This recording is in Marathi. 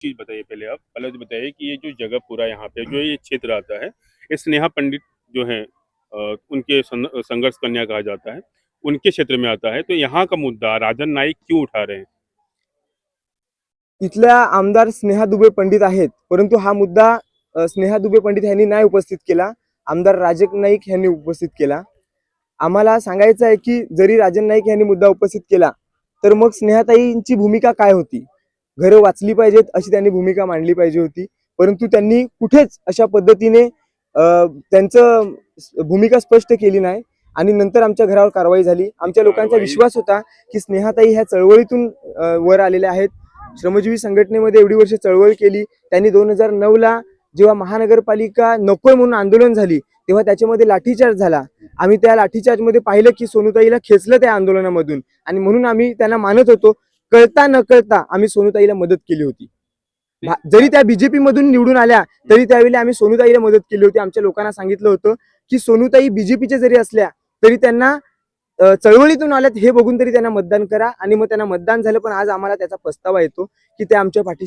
चीज बताइए पहले आप। पहले तो बताइए कि ये जो जगह पूरा यहाँ पे जो ये क्षेत्र आता है, ये स्नेहा पंडित जो हैं उनके संघर्ष कन्या कहा जाता है, उनके क्षेत्र में आता है। तो यहाँ का मुद्दा राजन नाईक क्यों उठा रहे हैं? इथल्या आमदार स्नेहा दुबे पंडित आहेत, परंतु हा मुद्दा स्नेहा दुबे पंडित यांनी नाही उपस्थित केला, आमदार राजन नाईक यांनी उपस्थित केला। आम्हाला सांगायचं आहे की जरी राजन नाईक यांनी मुद्दा उपस्थित केला तर मग स्नेहाताईंची भूमिका काय होती? घरं वाचली पाहिजेत अशी त्यांनी भूमिका मांडली पाहिजे होती, परंतु त्यांनी कुठेच अशा पद्धतीने त्यांचं भूमिका स्पष्ट केली नाही आणि नंतर आमच्या घरावर कारवाई झाली। आमच्या लोकांचा विश्वास होता की स्नेहाताई ह्या चळवळीतून वर आलेल्या आहेत। श्रमजीवी संघटनेमध्ये एवढी वर्ष चळवळ केली त्यांनी। 2009 ला जेव्हा महानगरपालिका नकोय म्हणून आंदोलन झाली तेव्हा त्याच्यामध्ये लाठीचार्ज झाला। आम्ही त्या लाठीचार्ज मध्ये पाहिलं की सोनूताईला खेचलं त्या आंदोलनामधून आणि म्हणून आम्ही त्यांना मानत होतो। कळता न कळता आम्ही सोनूताईला मदत केली होती। जरी त्या बीजेपी मधून निवडून आल्या तरी त्यावेळी आम्ही सोनूताईला मदत केली होती। आमच्या लोकांना सांगितलं होतं की सोनूताई बीजेपीचे जरी असल्या तरी त्यांना चळवळीतून आल्यात हे बघून तरी त्यांना मतदान करा, आणि मग त्यांना मतदान झालं। पण आज आम्हाला त्याचा पस्तावा येतो की ते आमच्या पाठीशी